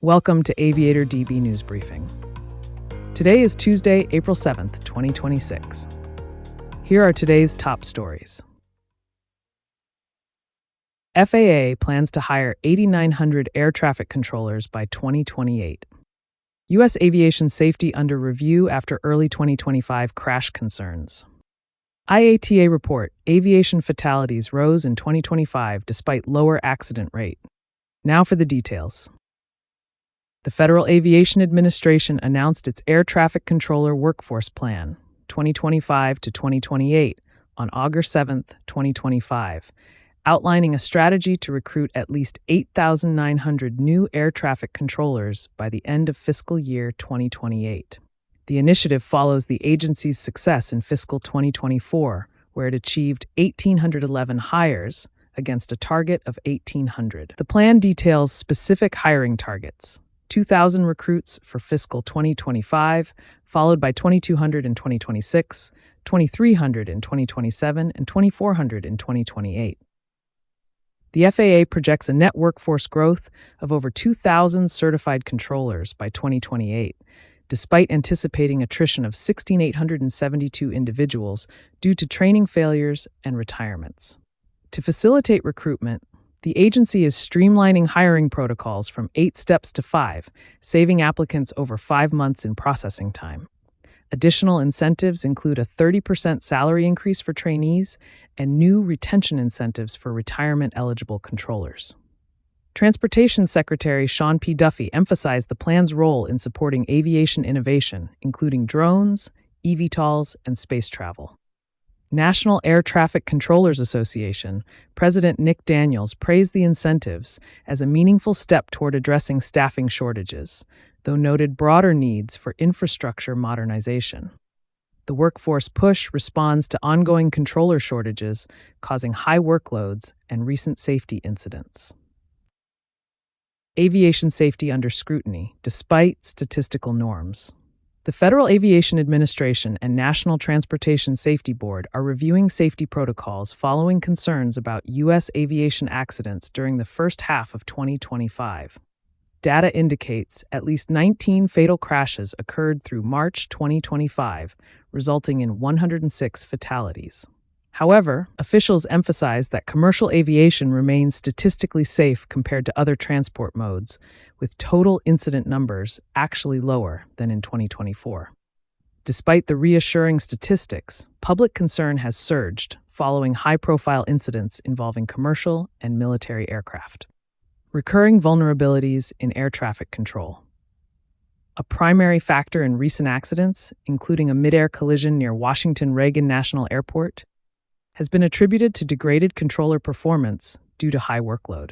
Welcome to Aviator DB News Briefing. Today is Tuesday, April 7th, 2026. Here are today's top stories. FAA plans to hire 8,900 air traffic controllers by 2028. U.S. aviation safety under review after early 2025 crash concerns. IATA report, aviation fatalities rose in 2025 despite lower accident rate. Now for the details. The Federal Aviation Administration announced its Air Traffic Controller Workforce Plan, 2025 to 2028, on August 7, 2025, outlining a strategy to recruit at least 8,900 new air traffic controllers by the end of fiscal year 2028. The initiative follows the agency's success in fiscal 2024, where it achieved 1,811 hires against a target of 1,800. The plan details specific hiring targets: 2,000 recruits for fiscal 2025, followed by 2,200 in 2026, 2,300 in 2027, and 2,400 in 2028. The FAA projects a net workforce growth of over 2,000 certified controllers by 2028, despite anticipating attrition of 1,672 individuals due to training failures and retirements. To facilitate recruitment, the agency is streamlining hiring protocols from 8 steps to 5, saving applicants over 5 months in processing time. Additional incentives include a 30% salary increase for trainees and new retention incentives for retirement-eligible controllers. Transportation Secretary Sean P. Duffy emphasized the plan's role in supporting aviation innovation, including drones, eVTOLs, and space travel. National Air Traffic Controllers Association President Nick Daniels praised the incentives as a meaningful step toward addressing staffing shortages, though noted broader needs for infrastructure modernization. The workforce push responds to ongoing controller shortages, causing high workloads and recent safety incidents. Aviation safety under scrutiny, despite statistical norms. The Federal Aviation Administration and National Transportation Safety Board are reviewing safety protocols following concerns about U.S. aviation accidents during the first half of 2025. Data indicates at least 19 fatal crashes occurred through March 2025, resulting in 106 fatalities. However, officials emphasize that commercial aviation remains statistically safe compared to other transport modes, with total incident numbers actually lower than in 2024. Despite the reassuring statistics, public concern has surged following high-profile incidents involving commercial and military aircraft. Recurring vulnerabilities in air traffic control. A primary factor in recent accidents, including a mid-air collision near Washington Reagan National Airport, has been attributed to degraded controller performance due to high workload.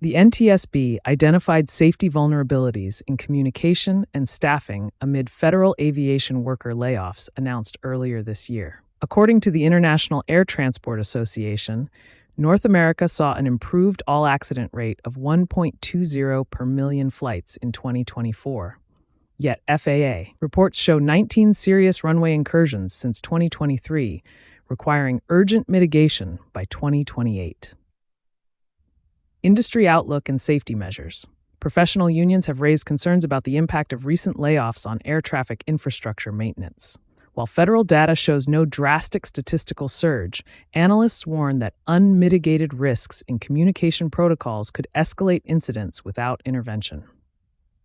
The NTSB identified safety vulnerabilities in communication and staffing amid federal aviation worker layoffs announced earlier this year. According to the International Air Transport Association, North America saw an improved all-accident rate of 1.20 per million flights in 2024. Yet FAA reports show 19 serious runway incursions since 2023, requiring urgent mitigation by 2028. Industry outlook and safety measures. Professional unions have raised concerns about the impact of recent layoffs on air traffic infrastructure maintenance. While federal data shows no drastic statistical surge, analysts warn that unmitigated risks in communication protocols could escalate incidents without intervention.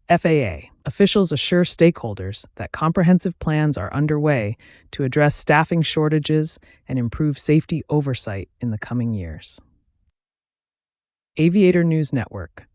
FAA officials assure stakeholders that comprehensive plans are underway to address staffing shortages and improve safety oversight in the coming years. Aviator News Network.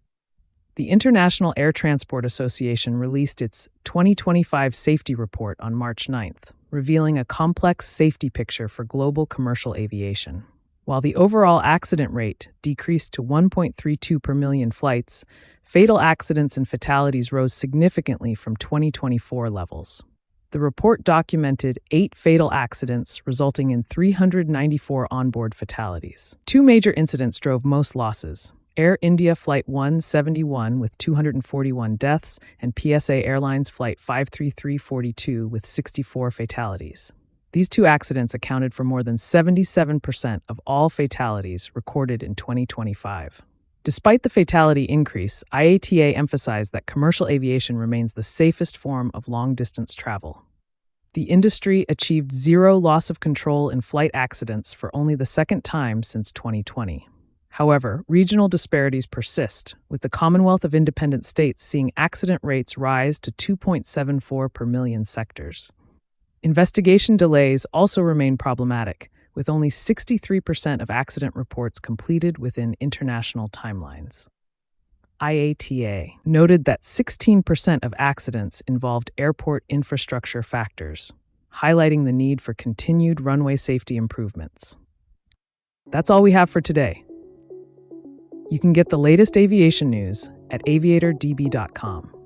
The International Air Transport Association released its 2025 safety report on March 9th, revealing a complex safety picture for global commercial aviation. While the overall accident rate decreased to 1.32 per million flights, fatal accidents and fatalities rose significantly from 2024 levels. The report documented 8 fatal accidents, resulting in 394 onboard fatalities. 2 major incidents drove most losses: Air India Flight 171 with 241 deaths and PSA Airlines Flight 53342 with 64 fatalities. These 2 accidents accounted for more than 77% of all fatalities recorded in 2025. Despite the fatality increase, IATA emphasized that commercial aviation remains the safest form of long-distance travel. The industry achieved zero loss of control in flight accidents for only the second time since 2020. However, regional disparities persist, with the Commonwealth of Independent States seeing accident rates rise to 2.74 per million sectors. Investigation delays also remain problematic, with only 63% of accident reports completed within international timelines. IATA noted that 16% of accidents involved airport infrastructure factors, highlighting the need for continued runway safety improvements. That's all we have for today. You can get the latest aviation news at aviatordb.com.